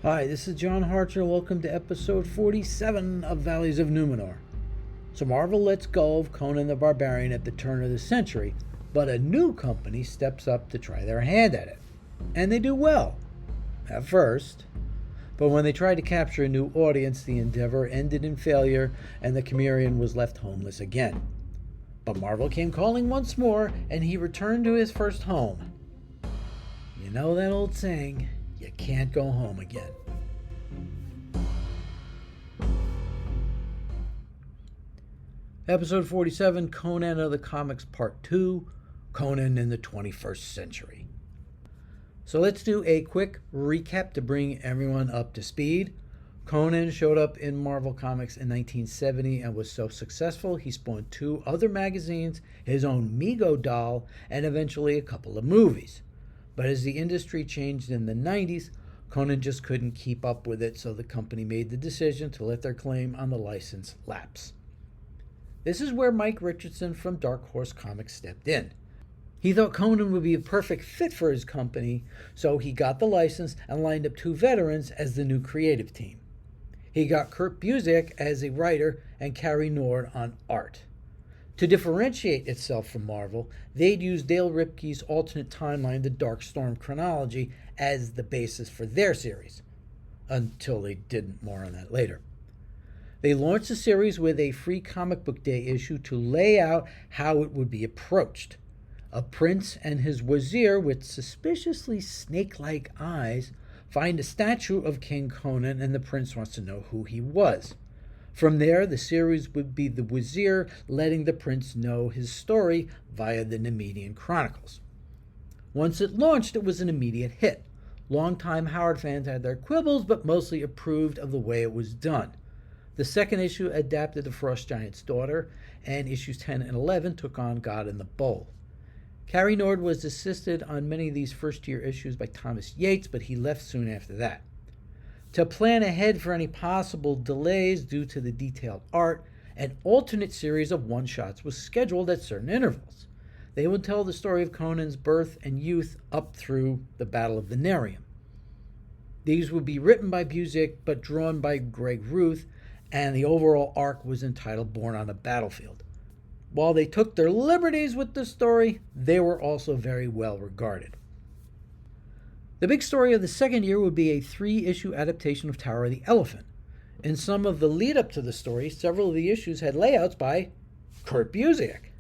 Hi, this is John Harcher. Welcome to episode 47 of Valleys of Numenor. So Marvel lets go of Conan the Barbarian at the turn of the century, but a new company steps up to try their hand at it. And they do well, at first. But when they tried to capture a new audience, the endeavor ended in failure and the Cimmerian was left homeless again. But Marvel came calling once more, and he returned to his first home. You know that old saying, you can't go home again. Episode 47, Conan of the Comics Part 2, Conan in the 21st Century. So let's do a quick recap to bring everyone up to speed. Conan showed up in Marvel Comics in 1970 and was so successful he spawned 2 other magazines, his own Mego doll, and eventually a couple of movies. But as the industry changed in the 90s, Conan just couldn't keep up with it, so the company made the decision to let their claim on the license lapse. This is where Mike Richardson from Dark Horse Comics stepped in. He thought Conan would be a perfect fit for his company, so he got the license and lined up 2 veterans as the new creative team. He got Kurt Busiek as a writer and Cary Nord on art. To differentiate itself from Marvel, they'd used Dale Ripke's alternate timeline, the Darkstorm chronology, as the basis for their series, until they didn't. More on that later. They launched the series with a free comic book day issue to lay out how it would be approached. A prince and his wazir with suspiciously snake-like eyes find a statue of King Conan, and the prince wants to know who he was. From there, the series would be the wazir letting the prince know his story via the Numenor Chronicles. Once it launched, it was an immediate hit. Longtime Howard fans had their quibbles, but mostly approved of the way it was done. The second issue adapted The Frost Giant's Daughter, and issues 10 and 11 took on God in the Bowl. Cary Nord was assisted on many of these first-year issues by Thomas Yates, but he left soon after that. To plan ahead for any possible delays due to the detailed art, an alternate series of one-shots was scheduled at certain intervals. They would tell the story of Conan's birth and youth up through the Battle of the Nerium. These would be written by Busiek, but drawn by Greg Ruth, and the overall arc was entitled Born on a Battlefield. While they took their liberties with the story, they were also very well regarded. The big story of the second year would be a 3-issue adaptation of Tower of the Elephant. In some of the lead-up to the story, several of the issues had layouts by Kurt Busiek.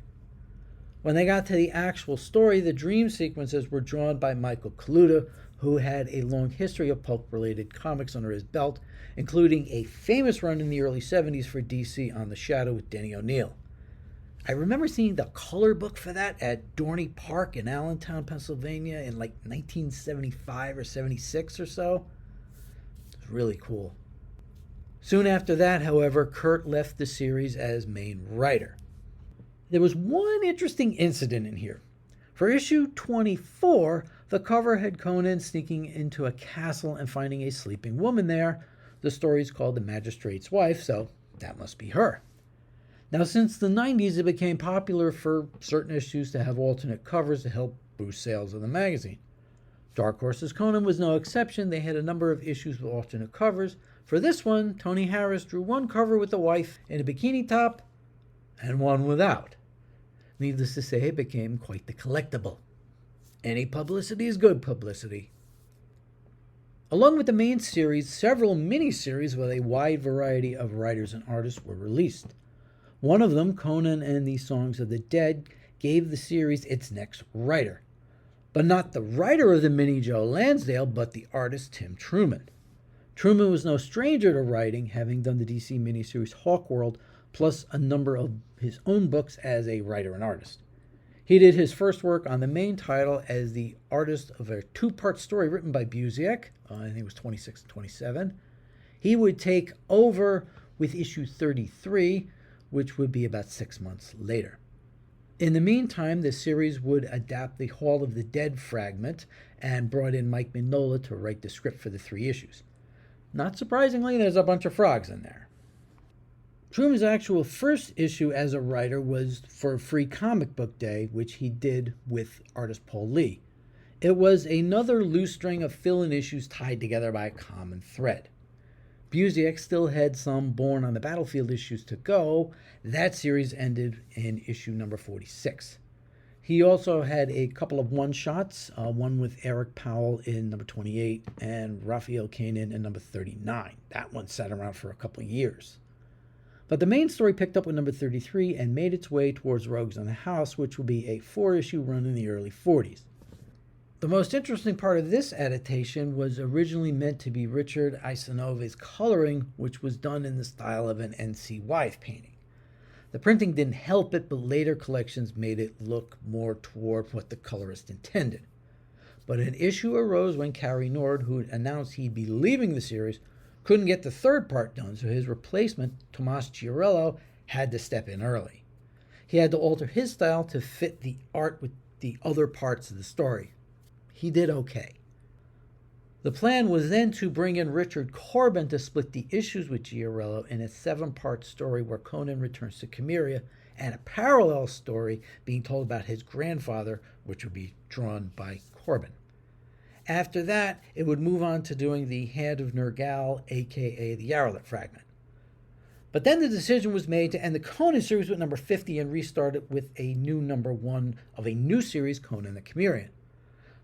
When they got to the actual story, the dream sequences were drawn by Michael Kaluta, who had a long history of pulp-related comics under his belt, including a famous run in the early 70s for DC on The Shadow with Denny O'Neil. I remember seeing the color book for that at Dorney Park in Allentown, Pennsylvania in like 1975 or 76 or so. It was really cool. Soon after that, however, Kurt left the series as main writer. There was one interesting incident in here. For issue 24, the cover had Conan sneaking into a castle and finding a sleeping woman there. The story is called The Magistrate's Wife, so that must be her. Now, since the 90s, it became popular for certain issues to have alternate covers to help boost sales of the magazine. Dark Horse's Conan was no exception. They had a number of issues with alternate covers. For this one, Tony Harris drew one cover with the wife in a bikini top and one without. Needless to say, it became quite the collectible. Any publicity is good publicity. Along with the main series, several mini-series with a wide variety of writers and artists were released. One of them, Conan and the Songs of the Dead, gave the series its next writer. But not the writer of the mini Joe Lansdale, but the artist Tim Truman. Truman was no stranger to writing, having done the DC miniseries Hawkworld, plus a number of his own books as a writer and artist. He did his first work on the main title as the artist of a 2-part story written by Busiek. I think it was 26 and 27. He would take over with issue 33, which would be about 6 months later. In the meantime, the series would adapt the Hall of the Dead fragment and brought in Mike Mignola to write the script for the 3 issues. Not surprisingly, there's a bunch of frogs in there. Truman's actual first issue as a writer was for Free Comic Book Day, which he did with artist Paul Lee. It was another loose string of fill-in issues tied together by a common thread. Busiek still had some Born on the Battlefield issues to go. That series ended in issue number 46. He also had a couple of one-shots, one with Eric Powell in number 28 and Raphael Kanan in number 39. That one sat around for a couple of years. But the main story picked up with number 33 and made its way towards Rogues in the House, which would be a 4-issue run in the early 40s. The most interesting part of this adaptation was originally meant to be Richard Isanove's coloring, which was done in the style of an N.C. Wyeth painting. The printing didn't help it, but later collections made it look more toward what the colorist intended. But an issue arose when Cary Nord, who announced he'd be leaving the series, couldn't get the third part done, so his replacement, Tomas Giorello, had to step in early. He had to alter his style to fit the art with the other parts of the story. He did okay. The plan was then to bring in Richard Corbin to split the issues with Giorello in a 7-part story where Conan returns to Cimmeria, and a parallel story being told about his grandfather, which would be drawn by Corbin. After that, it would move on to doing the Hand of Nergal, aka the Yarlet fragment. But then the decision was made to end the Conan series with number 50 and restart it with a new number 1 of a new series, Conan the Cimmerian.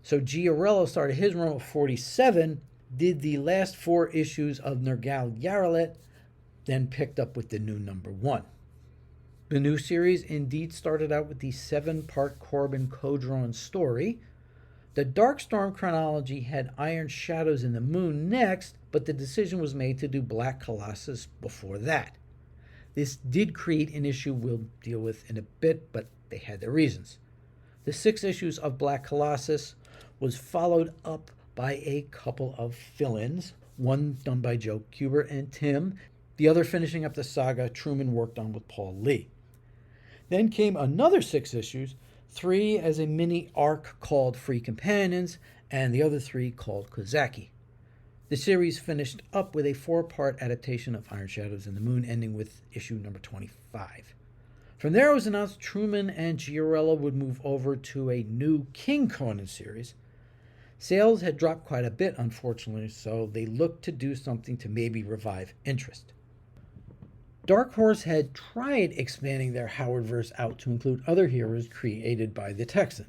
So Giorello started his run with 47, did the last 4 issues of Nergal Yarlet, then picked up with the new number 1. The new series indeed started out with the 7-part Corbin co-drawn story. The Darkstorm chronology had Iron Shadows in the Moon next, but the decision was made to do Black Colossus before that. This did create an issue we'll deal with in a bit, but they had their reasons. The 6 issues of Black Colossus was followed up by a couple of fill-ins, one done by Joe Kubert and Tim, the other finishing up the saga Truman worked on with Paul Lee. Then came another 6 issues, 3 as a mini arc called Free Companions, and the other 3 called Kozaki. The series finished up with a 4-part adaptation of Iron Shadows in the Moon, ending with issue number 25. From there it was announced Truman and Giorello would move over to a new King Conan series. Sales had dropped quite a bit, unfortunately, so they looked to do something to maybe revive interest. Dark Horse had tried expanding their Howardverse out to include other heroes created by the Texan.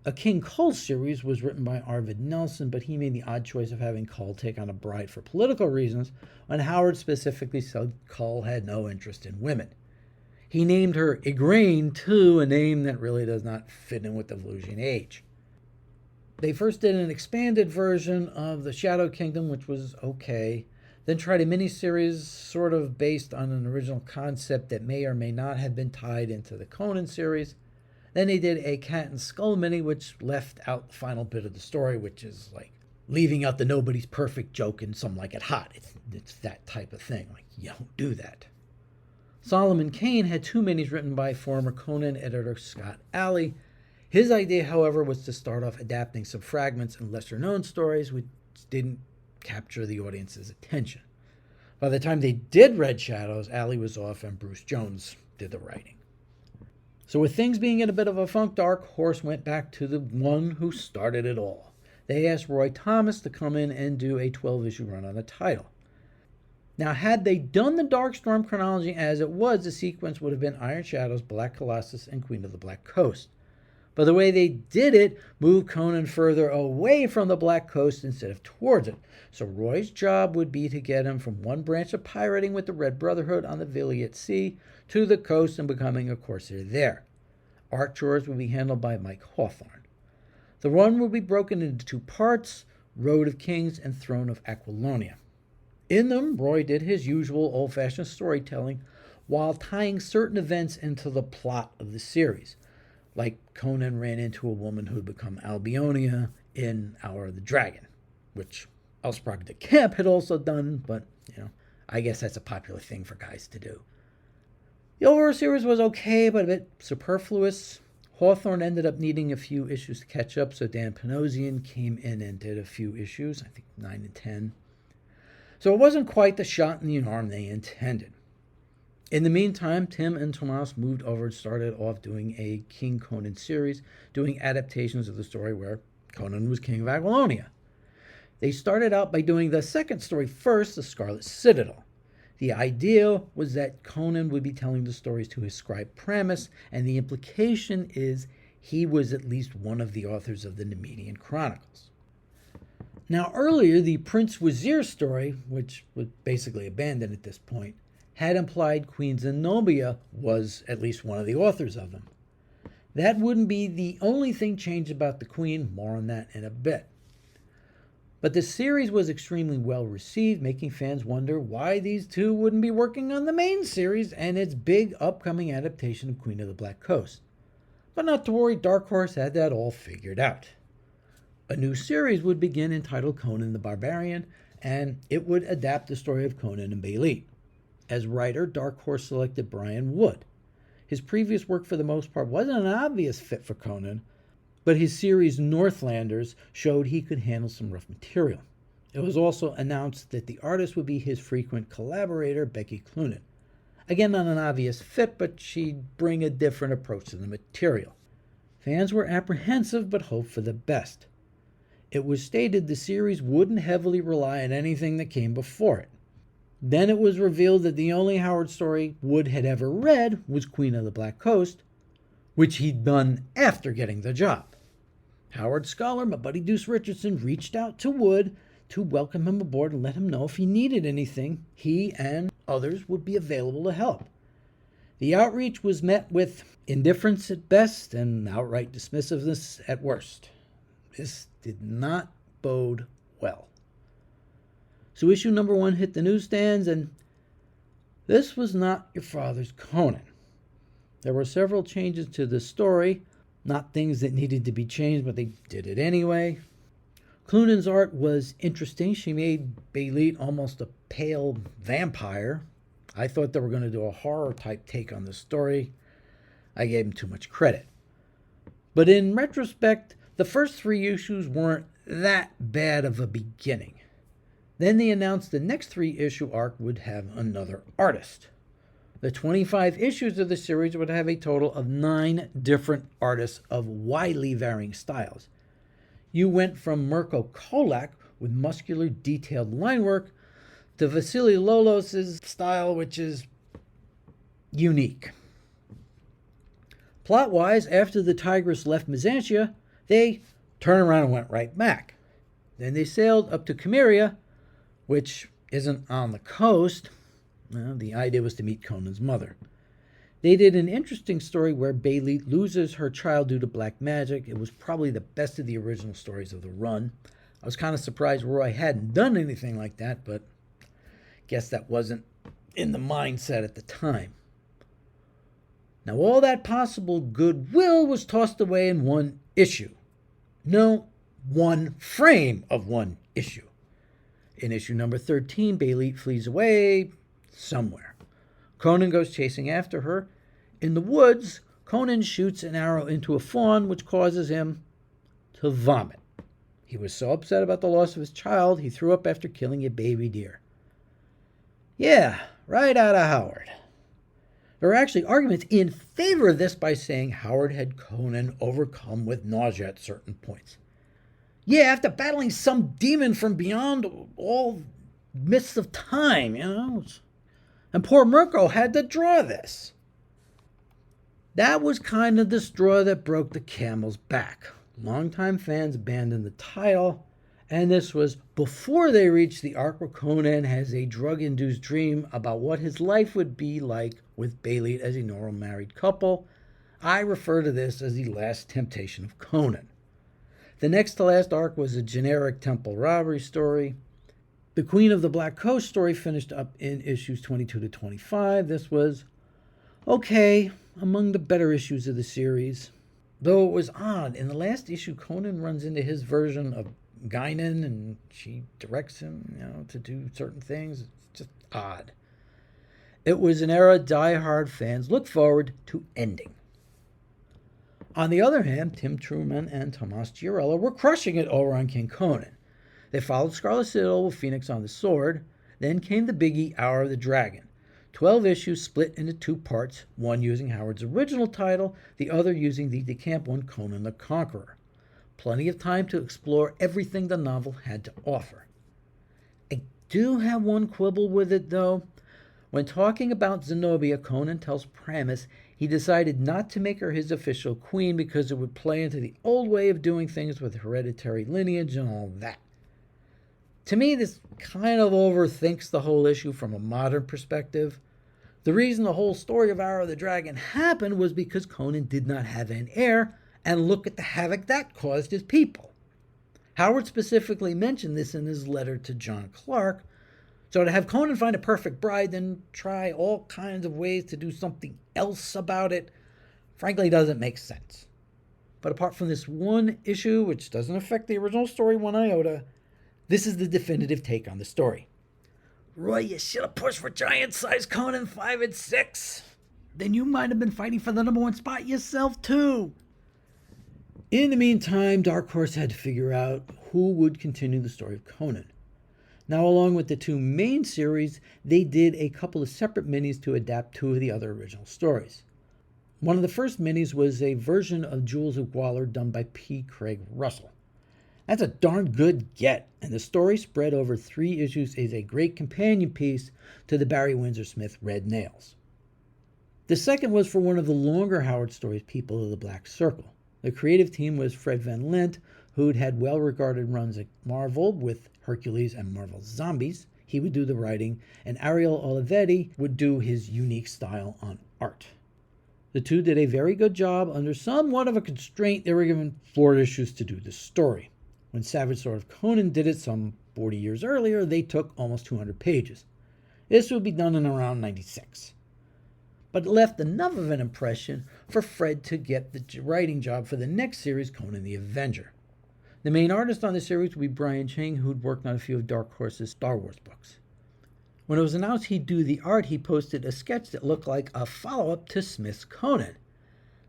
A King Kull series was written by Arvid Nelson, but he made the odd choice of having Kull take on a bride for political reasons, when Howard specifically said Kull had no interest in women. He named her Igraine, too, a name that really does not fit in with the Volusian Age. They first did an expanded version of the Shadow Kingdom, which was okay, then tried a miniseries sort of based on an original concept that may or may not have been tied into the Conan series. Then they did a Cat and Skull mini, which left out the final bit of the story, which is like leaving out the nobody's perfect joke in Some Like It Hot. It's that type of thing. Like, you don't do that. Solomon Kane had 2 minis written by former Conan editor Scott Alley. His idea, however, was to start off adapting some fragments and lesser-known stories which didn't capture the audience's attention. By the time they did Red Shadows, Alley was off and Bruce Jones did the writing. So with things being in a bit of a funk, Dark Horse went back to the one who started it all. They asked Roy Thomas to come in and do a 12-issue run on the title. Now, had they done the Darkstorm chronology as it was, the sequence would have been Iron Shadows, Black Colossus, and Queen of the Black Coast. But the way they did it moved Conan further away from the Black Coast instead of towards it. So Roy's job would be to get him from one branch of pirating with the Red Brotherhood on the Viliot Sea to the coast and becoming a corsair there. Art chores would be handled by Mike Hawthorne. The run would be broken into 2 parts, Road of Kings and Throne of Aquilonia. In them, Roy did his usual old-fashioned storytelling while tying certain events into the plot of the series. Like Conan ran into a woman who had become Albionia in Hour of the Dragon, which Elsprog de Camp had also done, but, I guess that's a popular thing for guys to do. The overall series was okay, but a bit superfluous. Hawthorne ended up needing a few issues to catch up, so Dan Panosian came in and did a few issues, I think 9 and 10. So it wasn't quite the shot in the arm they intended. In the meantime, Tim and Tomas moved over and started off doing a King Conan series, doing adaptations of the story where Conan was king of Aquilonia. They started out by doing the second story first, the Scarlet Citadel. The idea was that Conan would be telling the stories to his scribe Priamus, and the implication is he was at least one of the authors of the Numenor Chronicles. Now earlier, the Prince Wazir story, which was basically abandoned at this point, had implied Queen Zenobia was at least one of the authors of them. That wouldn't be the only thing changed about the Queen, more on that in a bit. But the series was extremely well received, making fans wonder why these two wouldn't be working on the main series and its big upcoming adaptation of Queen of the Black Coast. But not to worry, Dark Horse had that all figured out. A new series would begin entitled Conan the Barbarian, and it would adapt the story of Conan and Baylit. As writer, Dark Horse selected Brian Wood. His previous work for the most part wasn't an obvious fit for Conan, but his series Northlanders showed he could handle some rough material. It was also announced that the artist would be his frequent collaborator, Becky Cloonan. Again, not an obvious fit, but she'd bring a different approach to the material. Fans were apprehensive, but hoped for the best. It was stated the series wouldn't heavily rely on anything that came before it. Then it was revealed that the only Howard story Wood had ever read was Queen of the Black Coast, which he'd done after getting the job. Howard scholar, my buddy Deuce Richardson, reached out to Wood to welcome him aboard and let him know if he needed anything, he and others would be available to help. The outreach was met with indifference at best and outright dismissiveness at worst. This did not bode well. So issue number 1 hit the newsstands, and this was not your father's Conan. There were several changes to the story, not things that needed to be changed, but they did it anyway. Cloonan's art was interesting. She made Baylit almost a pale vampire. I thought they were going to do a horror-type take on the story. I gave them too much credit. But in retrospect, the first 3 issues weren't that bad of a beginning. Then they announced the next 3-issue arc would have another artist. The 25 issues of the series would have a total of 9 different artists of widely varying styles. You went from Mirko Kolak with muscular, detailed line work to Vasily Lolos's style, which is unique. Plot-wise, after the Tigris left Byzantia, they turned around and went right back. Then they sailed up to Chimeria, which isn't on the coast. Well, the idea was to meet Conan's mother. They did an interesting story where Baylit loses her child due to black magic. It was probably the best of the original stories of the run. I was kind of surprised Roy hadn't done anything like that, but guess that wasn't in the mindset at the time. Now, all that possible goodwill was tossed away in one issue. No, one frame of one issue. In issue number 13, Baylit flees away somewhere. Conan goes chasing after her. In the woods, Conan shoots an arrow into a fawn, which causes him to vomit. He was so upset about the loss of his child, he threw up after killing a baby deer. Yeah, right out of Howard. There are actually arguments in favor of this by saying Howard had Conan overcome with nausea at certain points. Yeah, after battling some demon from beyond all mists of time, And poor Mirko had to draw this. That was kind of the straw that broke the camel's back. Longtime fans abandoned the title, and this was before they reached the arc where Conan has a drug-induced dream about what his life would be like with Baylit as a normal married couple. I refer to this as the last temptation of Conan. The next to last arc was a generic temple robbery story. The Queen of the Black Coast story finished up in issues 22 to 25. This was okay, among the better issues of the series. Though it was odd, in the last issue, Conan runs into his version of Guinan, and she directs him, to do certain things. It's just odd. It was an era die-hard fans look forward to ending. On the other hand, Tim Truman and Tomas Giarella were crushing it over on King Conan. They followed Scarlet Citadel with Phoenix on the sword. Then came the biggie, Hour of the Dragon. 12 issues split into 2 parts, one using Howard's original title, the other using the DeCamp one, Conan the Conqueror. plenty of time to explore everything the novel had to offer. I do have one quibble with it, though. When talking about Zenobia, Conan tells Primus he decided not to make her his official queen because it would play into the old way of doing things with hereditary lineage and all that. To me, this kind of overthinks the whole issue from a modern perspective. The reason the whole story of Arrow the Dragon happened was because Conan did not have an heir, and look at the havoc that caused his people. Howard specifically mentioned this in his letter to John Clark. So to have Conan find a perfect bride, then try all kinds of ways to do something else about it, frankly doesn't make sense. But apart from this one issue, which doesn't affect the original story one iota, this is the definitive take on the story. Roy, you should have pushed for giant-sized Conan 5 and 6. Then you might have been fighting for the #1 spot yourself, too. In the meantime, Dark Horse had to figure out who would continue the story of Conan. Now, along with the two main series, they did a couple of separate minis to adapt two of the other original stories. One of the first minis was a version of Jewels of Gwalar done by P. Craig Russell. That's a darn good get, and the story spread over 3 issues is a great companion piece to the Barry Windsor Smith Red Nails. The second was for one of the longer Howard stories, People of the Black Circle. The creative team was Fred Van Lent, who'd had well-regarded runs at Marvel with Hercules and Marvel Zombies. He would do the writing, and Ariel Olivetti would do his unique style on art. The two did a very good job under somewhat of a constraint. They were given 4 issues to do the story. When Savage Sword of Conan did it some 40 years earlier, they took almost 200 pages. This would be done in around 96. But it left enough of an impression for Fred to get the writing job for the next series, Conan the Avenger. The main artist on the series would be Brian Ching, who'd worked on a few of Dark Horse's Star Wars books. When it was announced he'd do the art, he posted a sketch that looked like a follow-up to Smith's Conan.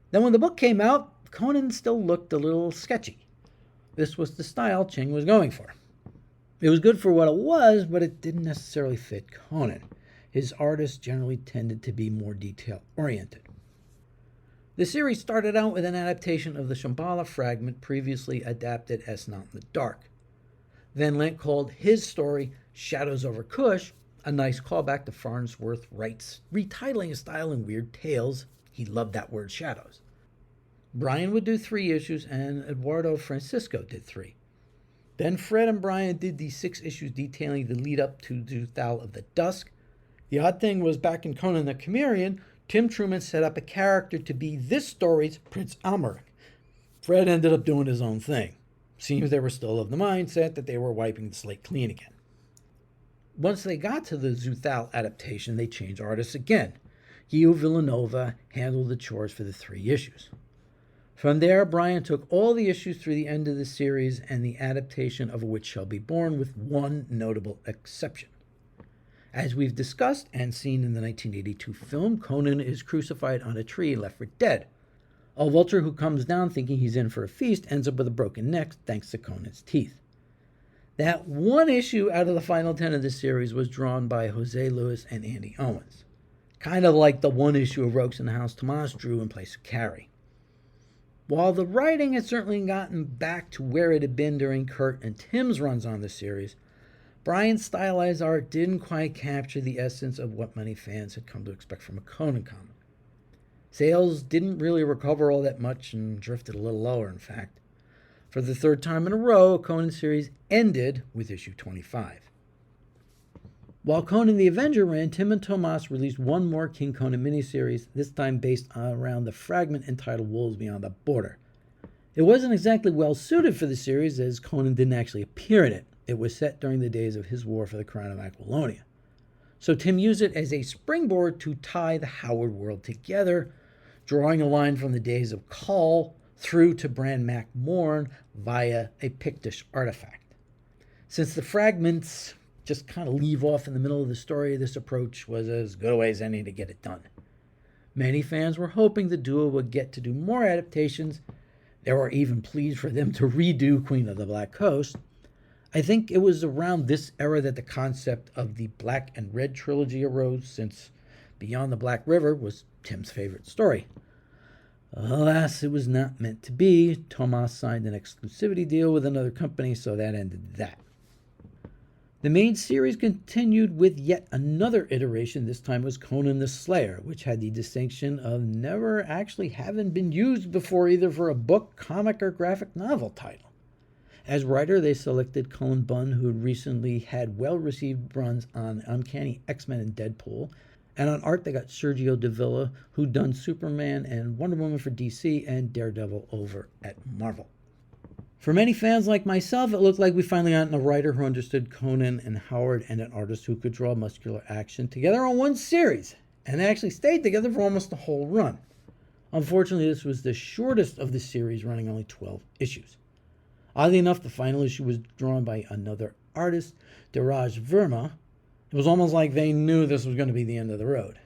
Then when the book came out, Conan still looked a little sketchy. This was the style Ching was going for. It was good for what it was, but it didn't necessarily fit Conan. His artists generally tended to be more detail-oriented. The series started out with an adaptation of the Shambhala fragment previously adapted as Not in the Dark. Van Lent called his story Shadows over Kush, a nice callback to Farnsworth Wright's retitling his style in Weird Tales. He loved that word, shadows. Brian would do 3 issues, and Eduardo Francisco did 3. Then Fred and Brian did the 6 issues detailing the lead-up to Zuthal of the Dusk. The odd thing was, back in Conan the Cimmerian, Tim Truman set up a character to be this story's Prince Almeric. Fred ended up doing his own thing. Seems they were still of the mindset that they were wiping the slate clean again. Once they got to the Zuthal adaptation, they changed artists again. Gio Villanova handled the chores for the 3 issues. From there, Brian took all the issues through the end of the series and the adaptation of A Witch Shall Be Born, with one notable exception. As we've discussed and seen in the 1982 film, Conan is crucified on a tree and left for dead. A vulture who comes down thinking he's in for a feast ends up with a broken neck thanks to Conan's teeth. That one issue out of the final 10 of the series was drawn by Jose Luis and Andy Owens. Kind of like the one issue of Rogues in the House Tomas drew in place of Carrie. While the writing had certainly gotten back to where it had been during Kurt and Tim's runs on the series, Brian's stylized art didn't quite capture the essence of what many fans had come to expect from a Conan comic. Sales didn't really recover all that much and drifted a little lower, in fact. For the 3rd time in a row, Conan series ended with issue 25. While Conan the Avenger ran, Tim and Tomas released one more King Conan miniseries, this time based around the fragment entitled Wolves Beyond the Border. It wasn't exactly well suited for the series, as Conan didn't actually appear in it. It was set during the days of his war for the crown of Aquilonia. So Tim used it as a springboard to tie the Howard world together, drawing a line from the days of Kull through to Bran Mac Morn via a Pictish artifact. Since the fragments just kind of leave off in the middle of the story, this approach was as good a way as any to get it done. Many fans were hoping the duo would get to do more adaptations. There were even pleas for them to redo Queen of the Black Coast. I think it was around this era that the concept of the Black and Red trilogy arose, since Beyond the Black River was Tim's favorite story. Alas, it was not meant to be. Tomas signed an exclusivity deal with another company, so that ended that. The main series continued with yet another iteration. This time was Conan the Slayer, which had the distinction of never actually having been used before either for a book, comic, or graphic novel title. As writer, they selected Cullen Bunn, who recently had well-received runs on Uncanny X-Men and Deadpool. And on art, they got Sergio Davila, who'd done Superman and Wonder Woman for DC and Daredevil over at Marvel. For many fans like myself, it looked like we finally got a writer who understood Conan and Howard and an artist who could draw muscular action together on one series. And they actually stayed together for almost the whole run. Unfortunately, this was the shortest of the series, running only 12 issues. Oddly enough, the final issue was drawn by another artist, Dheeraj Verma. It was almost like they knew this was going to be the end of the road.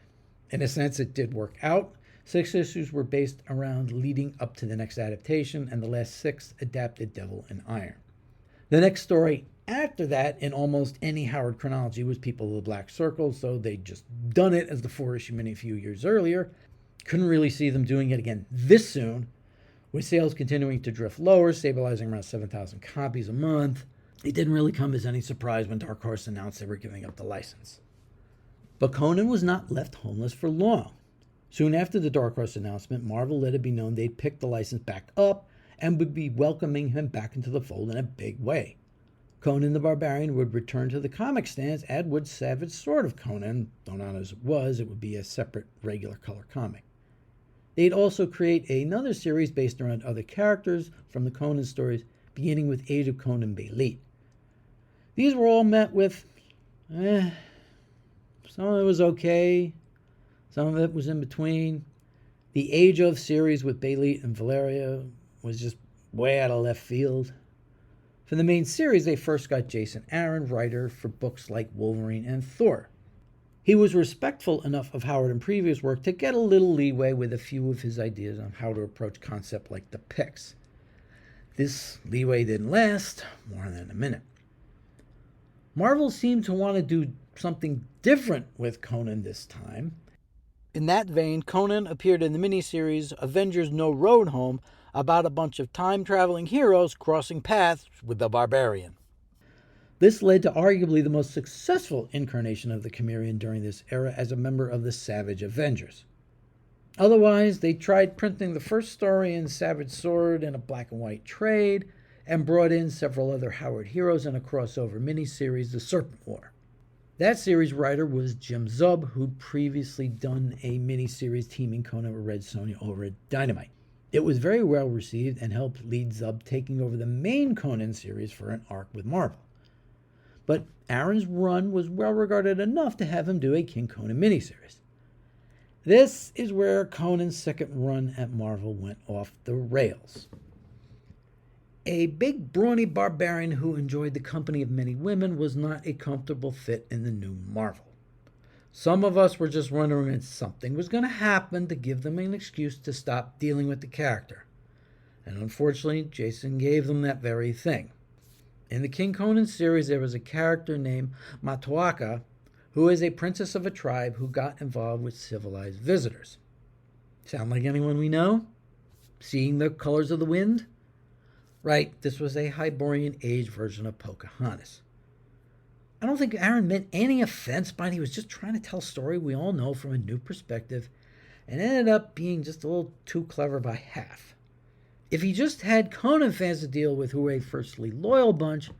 In a sense, it did work out. 6 issues were based around leading up to the next adaptation, and the last 6 adapted Devil in Iron. The next story after that, in almost any Howard chronology, was People of the Black Circle, so they'd just done it as the 4-issue mini a few years earlier. Couldn't really see them doing it again this soon, with sales continuing to drift lower, stabilizing around 7,000 copies a month. It didn't really come as any surprise when Dark Horse announced they were giving up the license. But Conan was not left homeless for long. Soon after the Dark Horse announcement, Marvel let it be known they'd picked the license back up and would be welcoming him back into the fold in a big way. Conan the Barbarian would return to the comic stands, as would Savage Sword of Conan, though not as it would be a separate regular color comic. They'd also create another series based around other characters from the Conan stories, beginning with Age of Conan Belit. These were all met with, some of it was okay, some of it was in between. The Age of series with Belit and Valeria was just way out of left field. For the main series, they first got Jason Aaron, writer for books like Wolverine and Thor. He was respectful enough of Howard in previous work to get a little leeway with a few of his ideas on how to approach concepts like the Picts. This leeway didn't last more than a minute. Marvel seemed to want to do something different with Conan this time. In that vein, Conan appeared in the miniseries Avengers No Road Home, about a bunch of time-traveling heroes crossing paths with the Barbarian. This led to arguably the most successful incarnation of the Cimmerian during this era as a member of the Savage Avengers. Otherwise, they tried printing the first story in Savage Sword in a black and white trade, and brought in several other Howard heroes in a crossover miniseries, The Serpent War. That series writer was Jim Zub, who'd previously done a miniseries teaming Conan with Red Sonja over at Dynamite. It was very well received and helped lead Zub taking over the main Conan series for an arc with Marvel. But Aaron's run was well regarded enough to have him do a King Conan miniseries. This is where Conan's second run at Marvel went off the rails. A big, brawny barbarian who enjoyed the company of many women was not a comfortable fit in the new Marvel. Some of us were just wondering if something was going to happen to give them an excuse to stop dealing with the character. And unfortunately, Jason gave them that very thing. In the King Conan series, there was a character named Matoaka, who is a princess of a tribe who got involved with civilized visitors. Sound like anyone we know? Seeing the colors of the wind? Right, this was a Hyborian Age version of Pocahontas. I don't think Aaron meant any offense by it. He was just trying to tell a story we all know from a new perspective, and ended up being just a little too clever by half. If he just had Conan fans to deal with who were a firstly loyal bunch,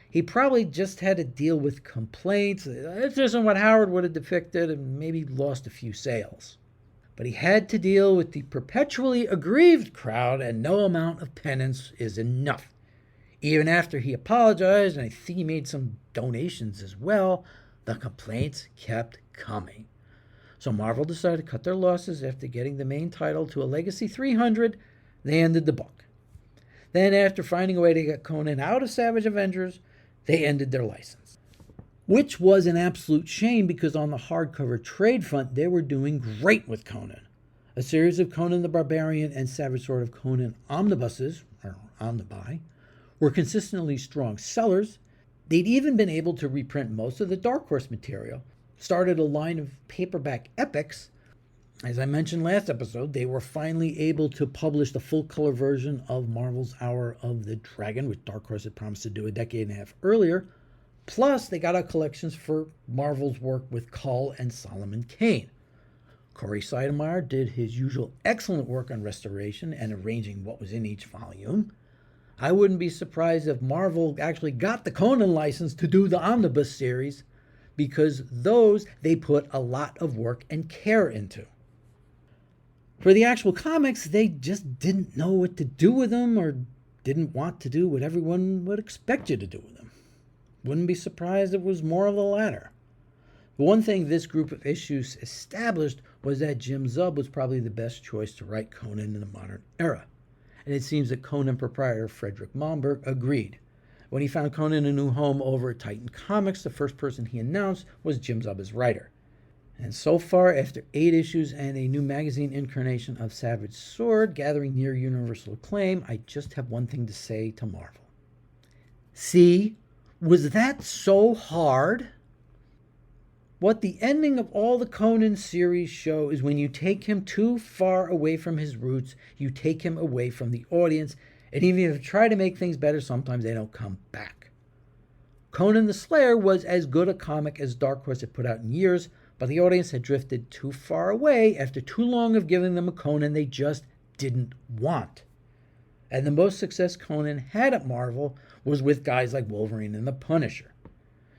he probably just had to deal with complaints. This isn't what Howard would have depicted, and maybe lost a few sales. But he had to deal with the perpetually aggrieved crowd, and no amount of penance is enough. Even after he apologized, and I think he made some donations as well, the complaints kept coming. So Marvel decided to cut their losses after getting the main title to a Legacy 300. They ended the book. Then, after finding a way to get Conan out of Savage Avengers, they ended their license. Which was an absolute shame, because on the hardcover trade front, they were doing great with Conan. A series of Conan the Barbarian and Savage Sword of Conan omnibuses, or omnibi, were consistently strong sellers. They'd even been able to reprint most of the Dark Horse material, started a line of paperback epics, As I mentioned last episode, they were finally able to publish the full color version of Marvel's Hour of the Dragon, which Dark Horse had promised to do a decade and a half earlier. Plus, they got out collections for Marvel's work with Cull and Solomon Kane. Corey Seidemeyer did his usual excellent work on restoration and arranging what was in each volume. I wouldn't be surprised if Marvel actually got the Conan license to do the Omnibus series, because those they put a lot of work and care into. For the actual comics, they just didn't know what to do with them, or didn't want to do what everyone would expect you to do with them. Wouldn't be surprised if it was more of the latter. The one thing this group of issues established was that Jim Zub was probably the best choice to write Conan in the modern era. And it seems that Conan proprietor Frederick Malmberg agreed. When he found Conan a new home over at Titan Comics, the first person he announced was Jim Zub as writer. And so far, after 8 issues and a new magazine incarnation of Savage Sword gathering near universal acclaim, I just have one thing to say to Marvel. See, was that so hard? What the ending of all the Conan series show is when you take him too far away from his roots, you take him away from the audience, and even if you try to make things better, sometimes they don't come back. Conan the Slayer was as good a comic as Dark Horse had put out in years, but the audience had drifted too far away after too long of giving them a Conan they just didn't want. And the most success Conan had at Marvel was with guys like Wolverine and the Punisher.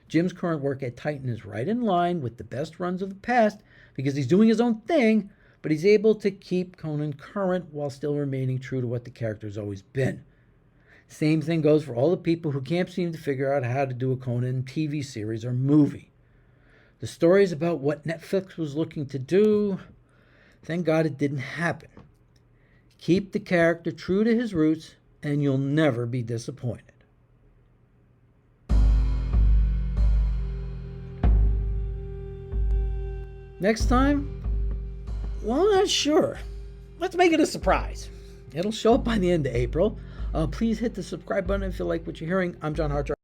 Jim's current work at Titan is right in line with the best runs of the past because he's doing his own thing, but he's able to keep Conan current while still remaining true to what the character's always been. Same thing goes for all the people who can't seem to figure out how to do a Conan TV series or movie. The stories about what Netflix was looking to do, thank God it didn't happen. Keep the character true to his roots and you'll never be disappointed. Next time? Well, I'm not sure. Let's make it a surprise. It'll show up by the end of April. Please hit the subscribe button if you like what you're hearing. I'm John Hartshorn.